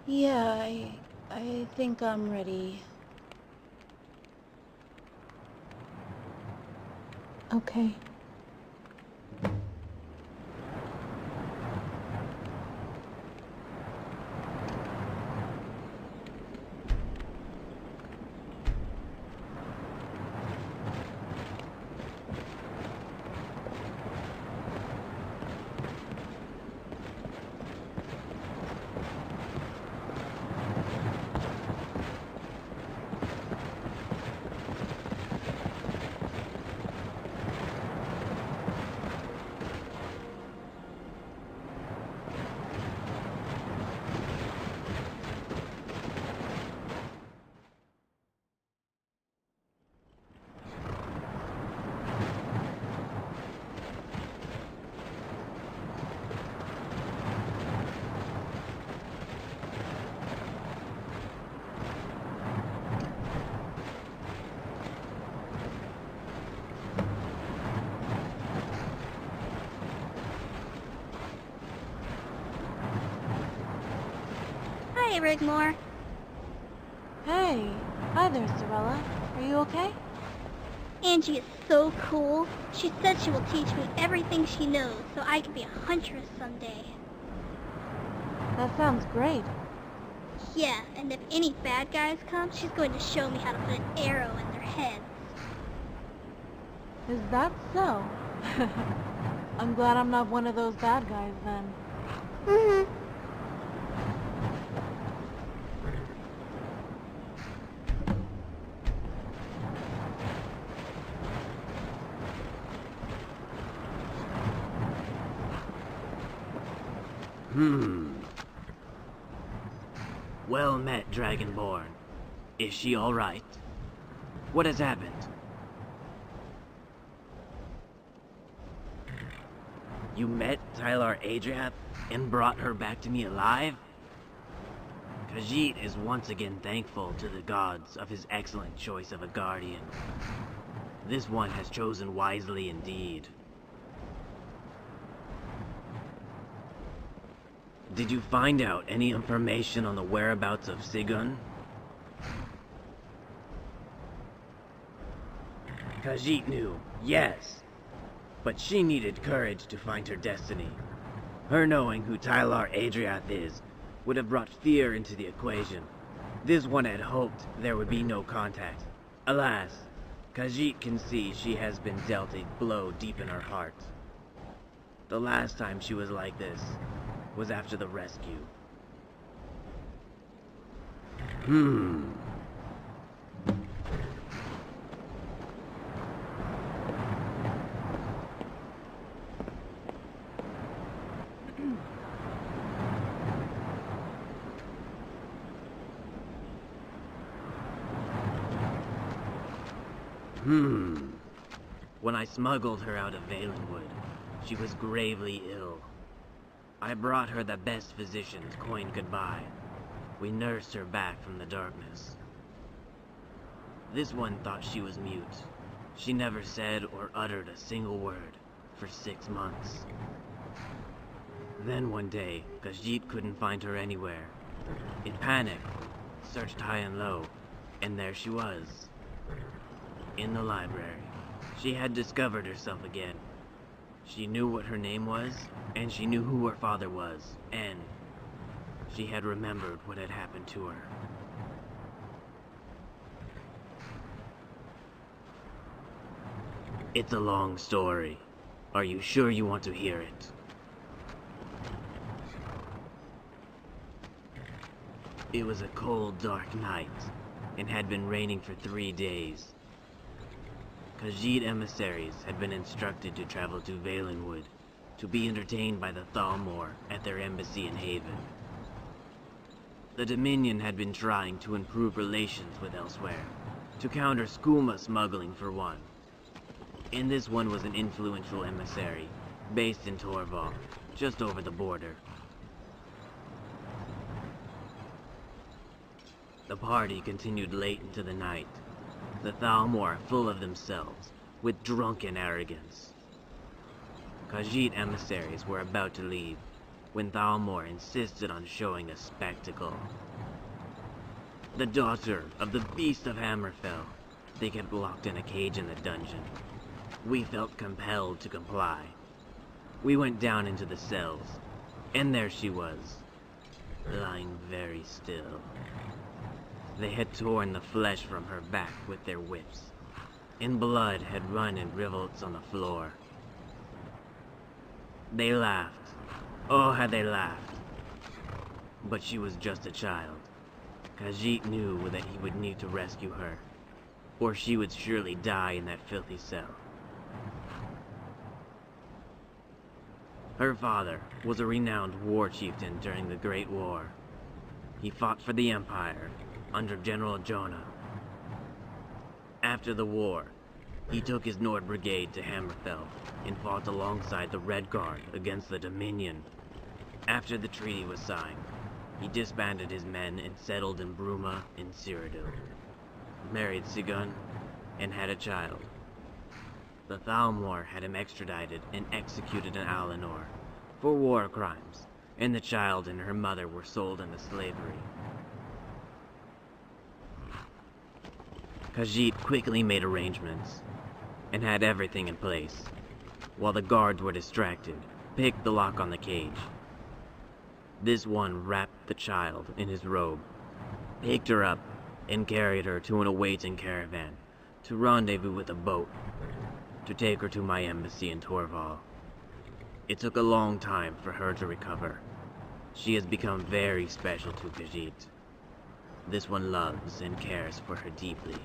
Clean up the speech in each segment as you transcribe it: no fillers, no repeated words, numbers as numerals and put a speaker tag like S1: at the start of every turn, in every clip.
S1: Yeah, I think I'm ready.
S2: Okay.
S3: Hi, Rigmor.
S1: Hey, hi there, Sorella. Are you okay?
S3: Angie is so cool. She said she will teach me everything she knows so I can be a huntress someday.
S1: That sounds great.
S3: Yeah, and if any bad guys come, she's going to show me how to put an arrow in their heads.
S1: Is that so? I'm glad I'm not one of those bad guys then.
S3: Mm-hmm.
S4: Well met, Dragonborn. Is she alright? What has happened? You met Tylar Adriath and brought her back to me alive? Khajiit is once again thankful to the gods of his excellent choice of a guardian. This one has chosen wisely indeed. Did you find out any information on the whereabouts of Sigun? Khajiit knew, yes. But she needed courage to find her destiny. Her knowing who Tylar Adriath is would have brought fear into the equation. This one had hoped there would be no contact. Alas, Khajiit can see she has been dealt a blow deep in her heart. The last time she was like this was after the rescue. When I smuggled her out of Valenwood, she was gravely ill. I brought her the best physicians coin could buy. We nursed her back from the darkness. This one thought she was mute. She never said or uttered a single word for 6 months. Then one day, Khajiit couldn't find her anywhere. It panicked, searched high and low, and there she was. In the library. She had discovered herself again. She knew what her name was, and she knew who her father was, and she had remembered what had happened to her. It's a long story. Are you sure you want to hear it? It was a cold, dark night, and had been raining for 3 days. Khajiit emissaries had been instructed to travel to Valenwood to be entertained by the Thalmor at their embassy in Haven. The Dominion had been trying to improve relations with elsewhere, to counter skooma smuggling for one. And this one was an influential emissary, based in Torval, just over the border. The party continued late into the night, the Thalmor full of themselves, with drunken arrogance. Khajiit emissaries were about to leave, when Thalmor insisted on showing a spectacle. The daughter of the Beast of Hammerfell. They kept locked in a cage in the dungeon. We felt compelled to comply. We went down into the cells, and there she was, lying very still. They had torn the flesh from her back with their whips, and blood had run in rivulets on the floor. They laughed. Oh, how they laughed. But she was just a child. Khajiit knew that he would need to rescue her, or she would surely die in that filthy cell. Her father was a renowned war chieftain during the Great War. He fought for the Empire under General Jonah. After the war, he took his Nord Brigade to Hammerfell and fought alongside the Red Guard against the Dominion. After the treaty was signed, he disbanded his men and settled in Bruma in Cyrodiil, married Sigun, and had a child. The Thalmor had him extradited and executed in Alinor for war crimes, and the child and her mother were sold into slavery. Khajiit quickly made arrangements and had everything in place, while the guards were distracted, picked the lock on the cage. This one wrapped the child in his robe, picked her up, and carried her to an awaiting caravan to rendezvous with a boat to take her to my embassy in Torval. It took a long time for her to recover. She has become very special to Khajiit. This one loves and cares for her deeply.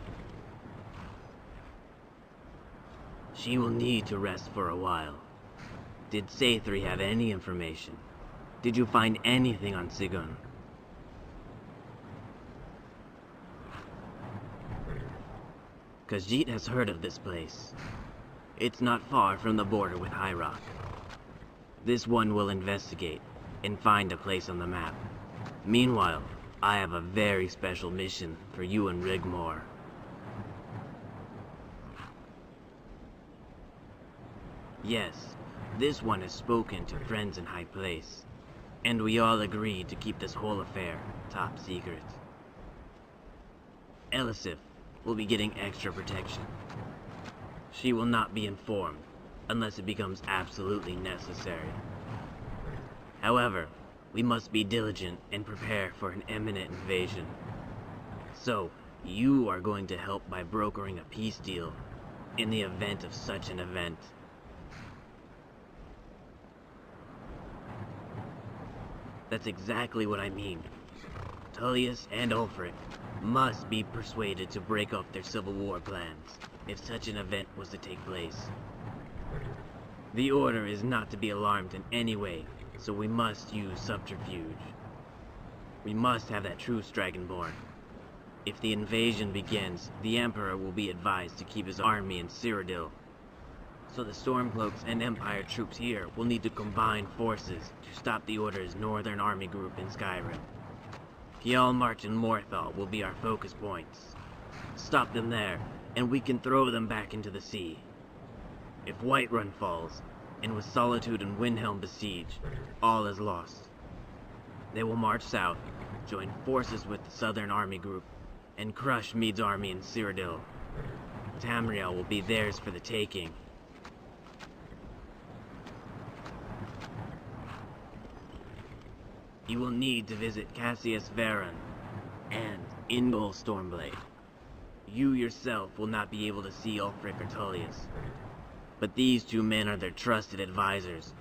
S4: She will need to rest for a while. Did Saithri have any information? Did you find anything on Sigun? Khajiit has heard of this place. It's not far from the border with High Rock. This one will investigate and find a place on the map. Meanwhile, I have a very special mission for you and Rigmor. Yes, this one has spoken to friends in High Place, and we all agreed to keep this whole affair top secret. Elisif will be getting extra protection. She will not be informed unless it becomes absolutely necessary. However, we must be diligent and prepare for an imminent invasion. So, you are going to help by brokering a peace deal in the event of such an event. That's exactly what I mean. Tullius and Ulfric must be persuaded to break up their civil war plans if such an event was to take place. The order is not to be alarmed in any way, so we must use subterfuge. We must have that truce Dragonborn. If the invasion begins, the Emperor will be advised to keep his army in Cyrodiil. So the Stormcloaks and Empire troops here will need to combine forces to stop the Order's Northern Army group in Skyrim. Hjalmarch and Morthal will be our focus points. Stop them there, and we can throw them back into the sea. If Whiterun falls, and with Solitude and Windhelm besieged, all is lost. They will march south, join forces with the Southern Army group, and crush Mead's army in Cyrodiil. Tamriel will be theirs for the taking. You will need to visit Cassius Varan and Ingol Stormblade. You yourself will not be able to see Ulfric or Tullius, but these two men are their trusted advisors.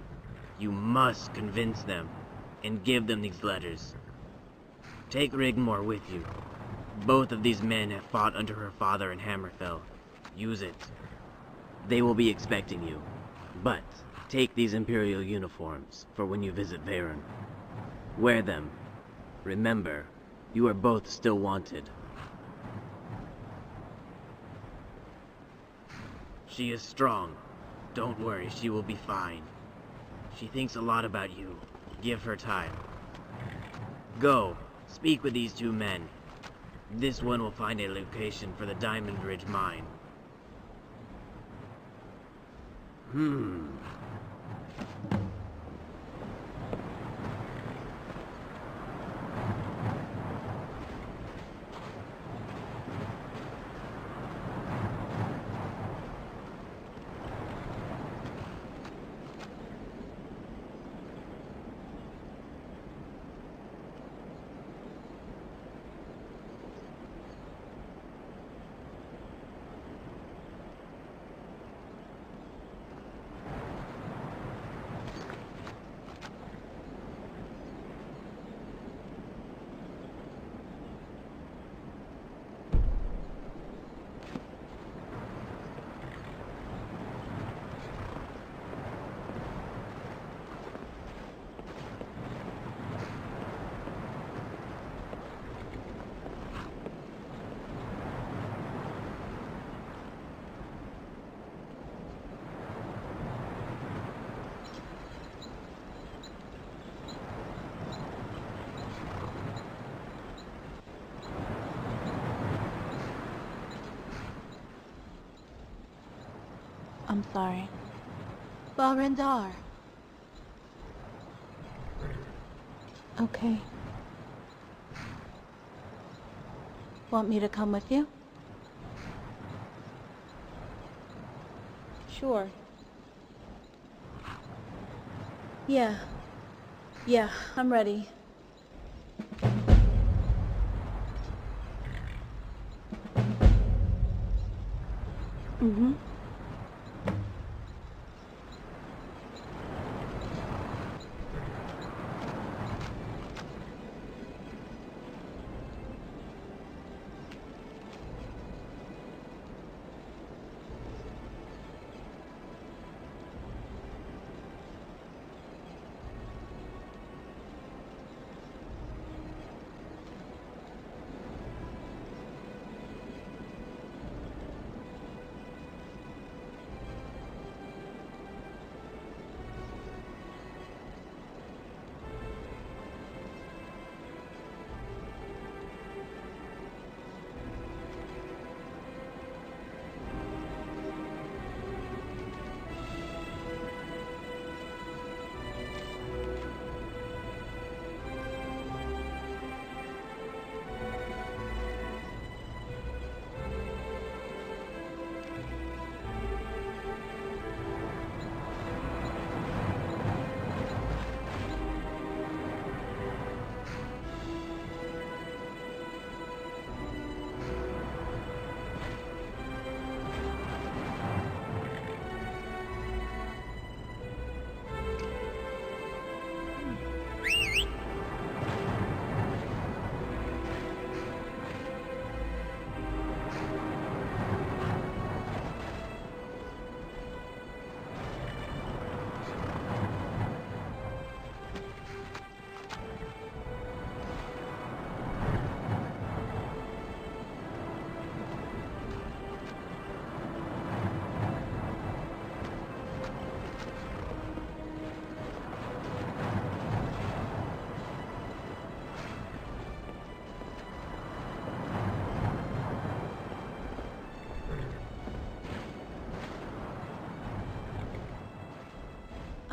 S4: You must convince them and give them these letters. Take Rigmor with you. Both of these men have fought under her father in Hammerfell. Use it. They will be expecting you. But take these Imperial uniforms for when you visit Varan. Wear them. Remember, you are both still wanted. She is strong. Don't worry, she will be fine. She thinks a lot about you. Give her time. Go, speak with these two men. This one will find a location for the Diamond Ridge mine.
S1: I'm sorry. Barindar. Okay. Want me to come with you? Sure. Yeah. Yeah, I'm ready. Mm-hmm.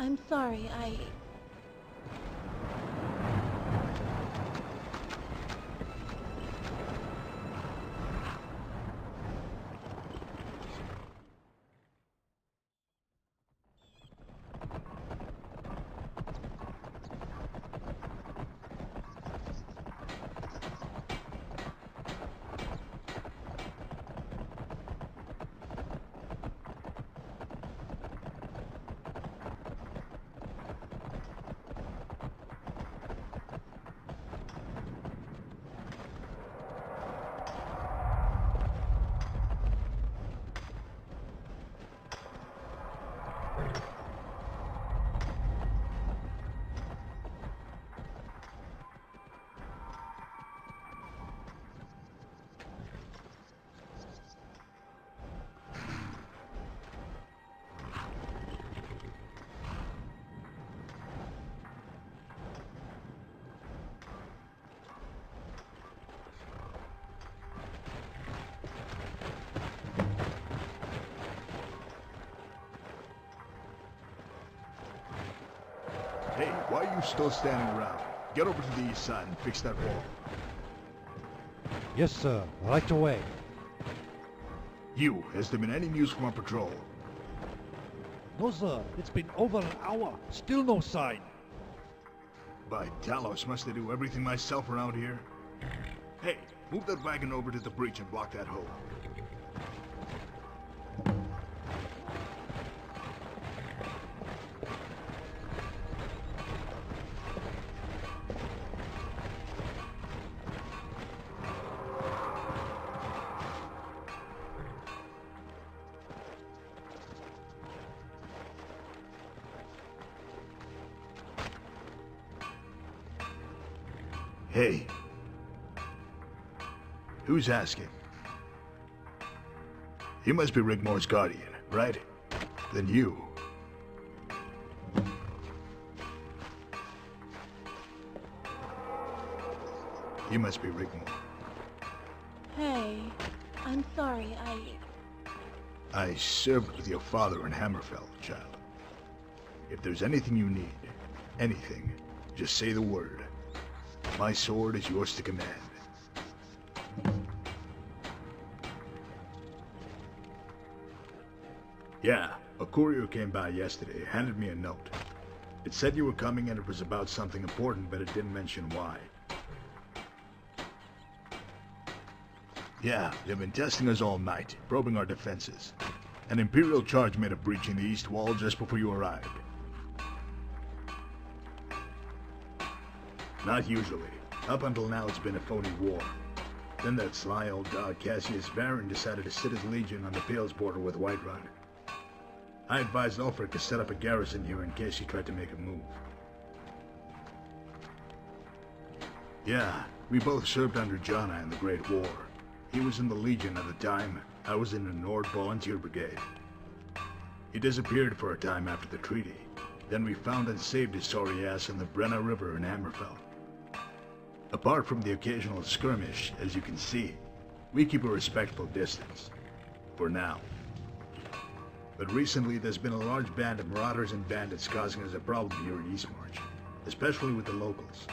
S1: I'm sorry,
S2: Hey, why are you still standing around? Get over to the east side and fix that wall.
S5: Yes, sir. Right away.
S2: You, has there been any news from our patrol?
S5: No, sir. It's been over an hour. Still no sign.
S2: By Talos, must I do everything myself around here? Hey, move that wagon over to the breach and block that hole. Hey. Who's asking? You must be Rigmor's guardian, right? Then you. You must be Rigmor.
S1: Hey, I'm sorry,
S2: I served with your father in Hammerfell, child. If there's anything you need, anything, just say the word. My sword is yours to command. Yeah, a courier came by yesterday, handed me a note. It said you were coming and it was about something important, but it didn't mention why. Yeah, they've been testing us all night, probing our defenses. An Imperial charge made a breach in the east wall just before you arrived. Not usually. Up until now it's been a phony war. Then that sly old dog Cassius Baron decided to sit his legion on the Pales border with Whiterun. I advised Ulfric to set up a garrison here in case he tried to make a move. Yeah, we both served under Jonna in the Great War. He was in the Legion at the time. I was in the Nord Volunteer Brigade. He disappeared for a time after the treaty. Then we found and saved his sorry ass in the Brenna River in Hammerfell. Apart from the occasional skirmish, as you can see, we keep a respectful distance. For now. But recently there's been a large band of marauders and bandits causing us a problem here in Eastmarch, especially with the locals.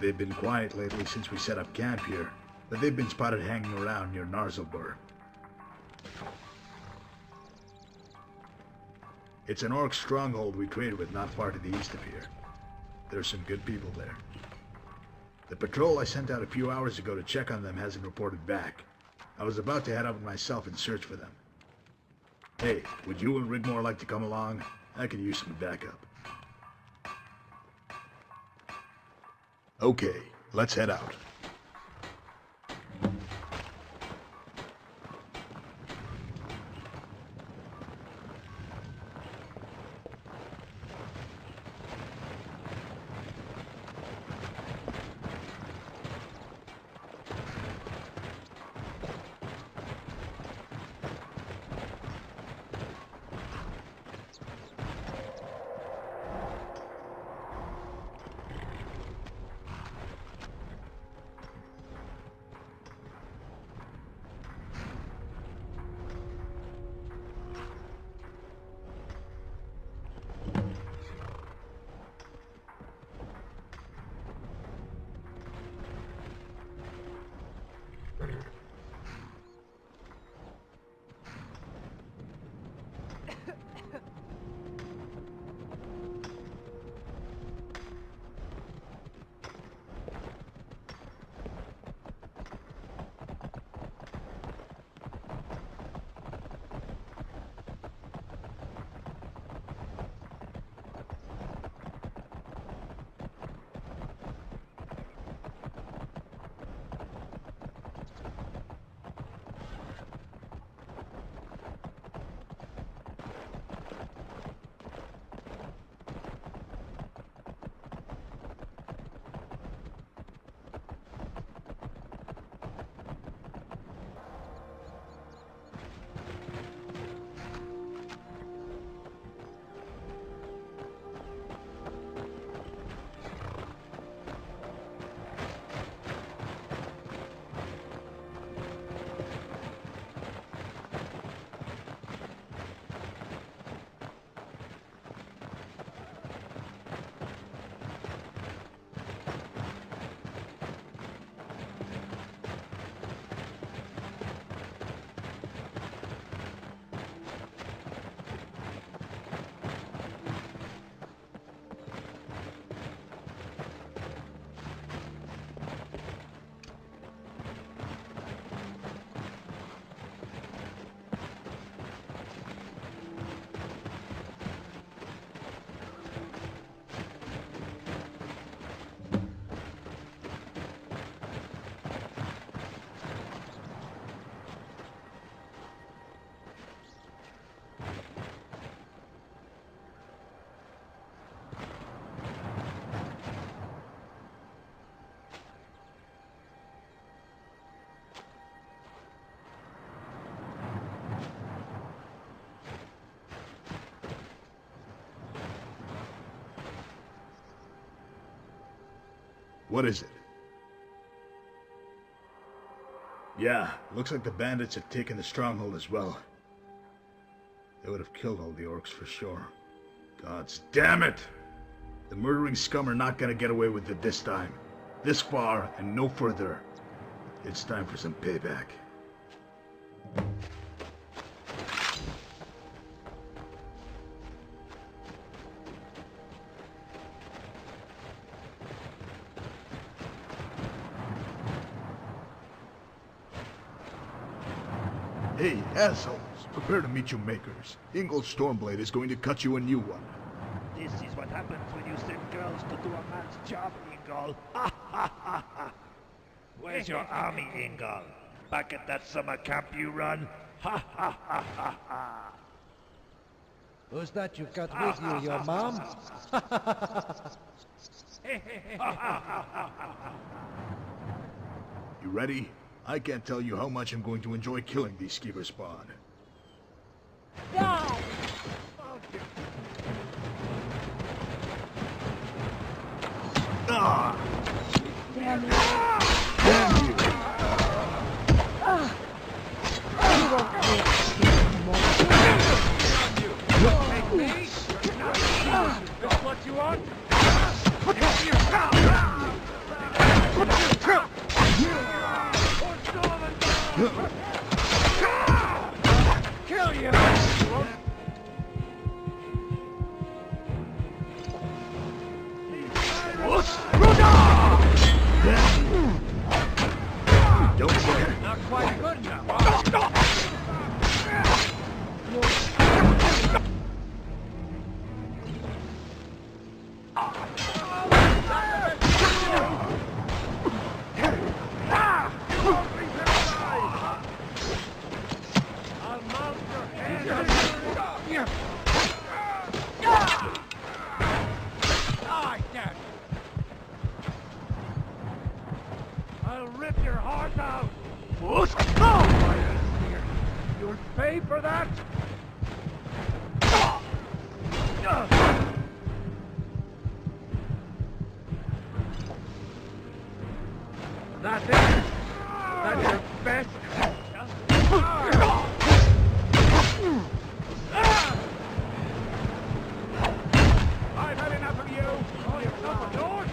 S2: They've been quiet lately since we set up camp here, but they've been spotted hanging around near Narzelbur. It's an orc stronghold we trade with not far to the east of here. There's some good people there. The patrol I sent out a few hours ago to check on them hasn't reported back. I was about to head up myself and search for them. Hey, would you and Rigmor like to come along? I could use some backup. Okay, let's head out. What is it? Yeah, looks like the bandits have taken the stronghold as well. They would have killed all the orcs for sure. Gods damn it! The murdering scum are not gonna get away with it this time. This far and no further. It's time for some payback. Hey, assholes! Prepare to meet your makers. Ingol's Stormblade is going to cut you a new one.
S5: This is what happens when you send girls to do a man's job, Ingol. Ha ha ha ha! Where's your army, Ingol? Back at that summer camp you run? Ha ha ha ha ha! Who's that you've got with you, your mom?
S2: You ready? I can't tell you how much I'm going to enjoy killing these skeever spawn.
S1: Die!
S2: Ah!
S1: Damn you.
S2: Damn you!
S1: You won't live anymore.
S5: Got what you want? Kill you!
S2: Don't forget.
S5: Not quite good now. I'll mount your head. Die, Dad. I'll rip your heart out. You'll pay for that. That's it. That's your best. I've had enough of you. Call yourself a lord?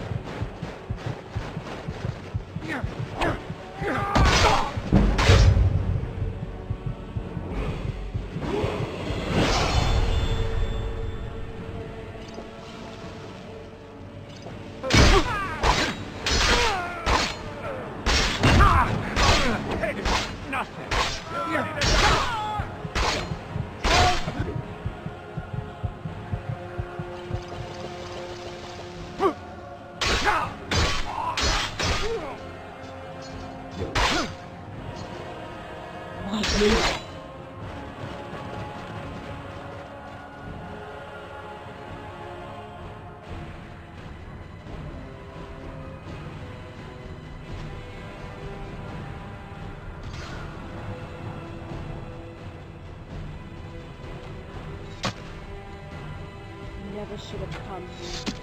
S1: Never should have come here.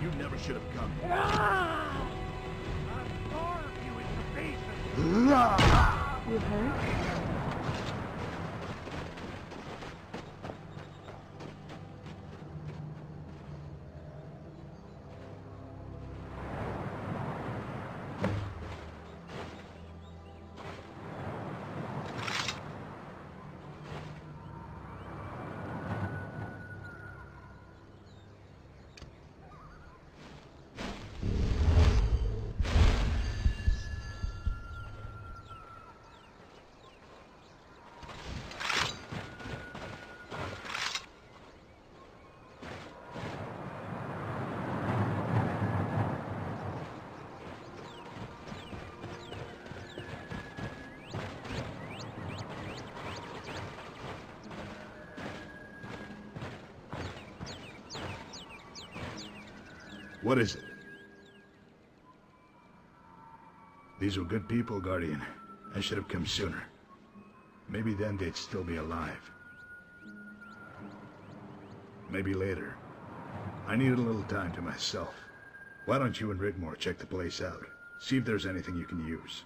S2: You never should have come.
S5: I'll carve you into pieces.
S1: You hurt?
S2: What is it? These were good people, Guardian. I should have come sooner. Maybe then they'd still be alive. Maybe later. I needed a little time to myself. Why don't you and Rigmor check the place out? See if there's anything you can use.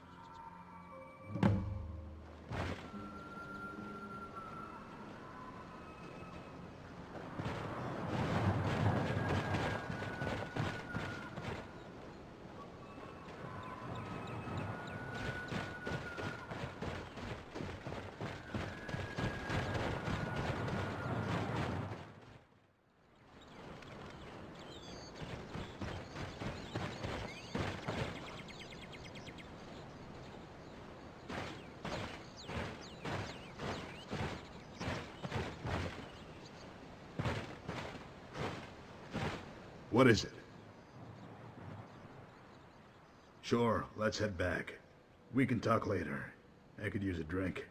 S2: What is it? Sure, let's head back. We can talk later. I could use a drink.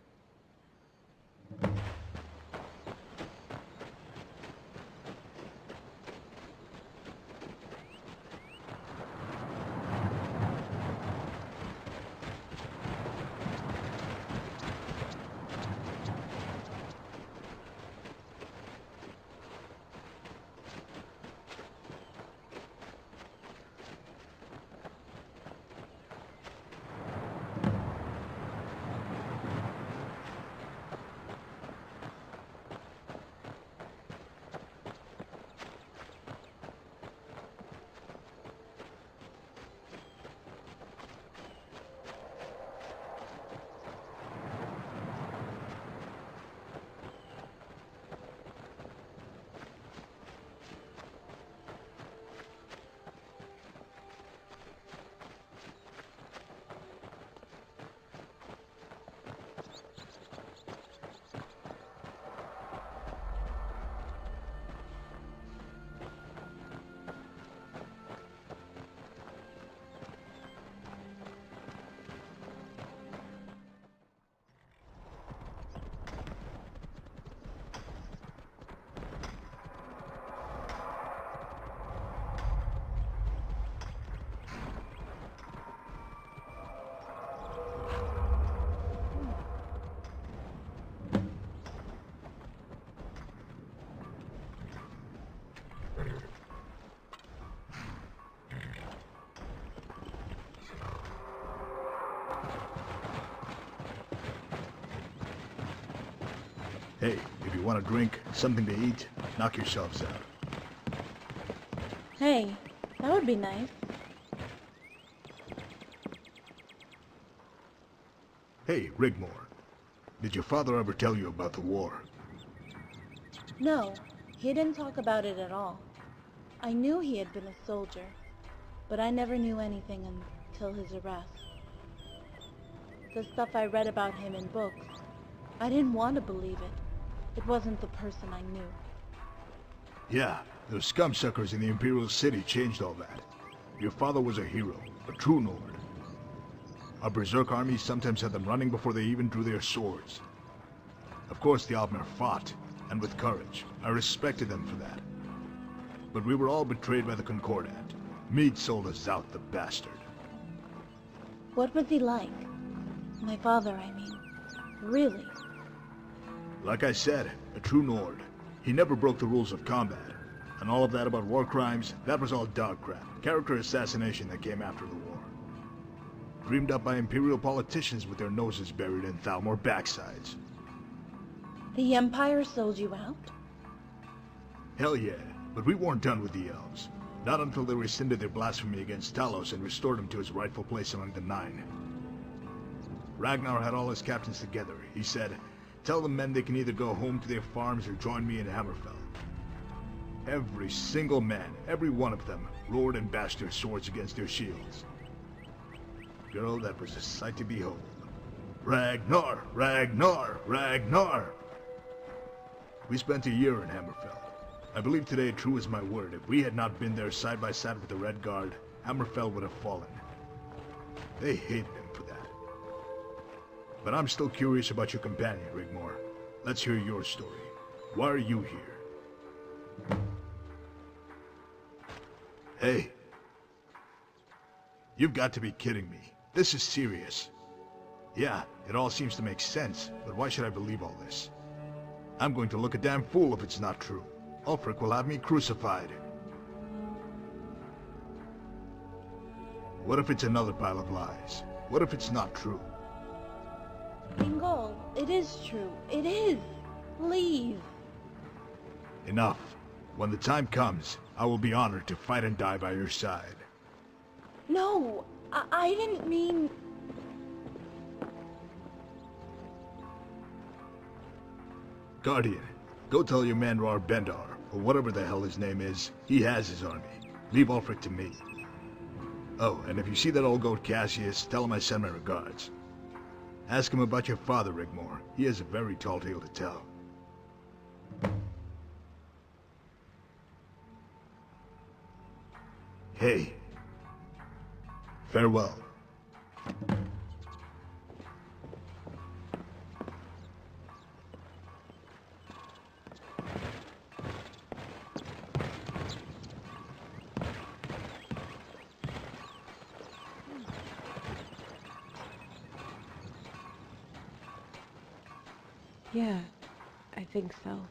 S2: Hey, if you want a drink, something to eat, knock yourselves out.
S1: Hey, that would be nice.
S2: Hey, Rigmor. Did your father ever tell you about the war?
S1: No, he didn't talk about it at all. I knew he had been a soldier, but I never knew anything until his arrest. The stuff I read about him in books, I didn't want to believe it. It wasn't the person I knew.
S2: Yeah, those scumsuckers in the Imperial City changed all that. Your father was a hero, a true Nord. Our Berserk armies sometimes had them running before they even drew their swords. Of course the Altmer fought, and with courage. I respected them for that. But we were all betrayed by the Concordat. Meade sold us out, the bastard.
S1: What was he like? My father, I mean. Really?
S2: Like I said, a true Nord. He never broke the rules of combat. And all of that about war crimes, that was all dog crap. Character assassination that came after the war. Dreamed up by Imperial politicians with their noses buried in Thalmor backsides.
S1: The Empire sold you out?
S2: Hell yeah, but we weren't done with the elves. Not until they rescinded their blasphemy against Talos and restored him to his rightful place among the Nine. Ragnar had all his captains together. He said, "Tell the men they can either go home to their farms or join me in Hammerfell." Every single man, every one of them, roared and bashed their swords against their shields. Girl, that was a sight to behold. Ragnar! Ragnar! Ragnar! We spent a year in Hammerfell. I believe today, true as my word, if we had not been there side by side with the Red Guard, Hammerfell would have fallen. They hated him for that. But I'm still curious about your companion, Rigmor. Let's hear your story. Why are you here? Hey. You've got to be kidding me. This is serious. Yeah, it all seems to make sense, but why should I believe all this? I'm going to look a damn fool if it's not true. Ulfric will have me crucified. What if it's another pile of lies? What if it's not true?
S1: Ingol, it is true. It is. Please.
S2: Enough. When the time comes, I will be honored to fight and die by your side.
S1: No, I didn't mean...
S2: Guardian, go tell your man Rar Bendar, or whatever the hell his name is, he has his army. Leave Ulfric to me. Oh, and if you see that old goat Cassius, tell him I send my regards. Ask him about your father, Rigmor. He has a very tall tale to tell. Hey. Farewell.
S1: Yeah, I think so.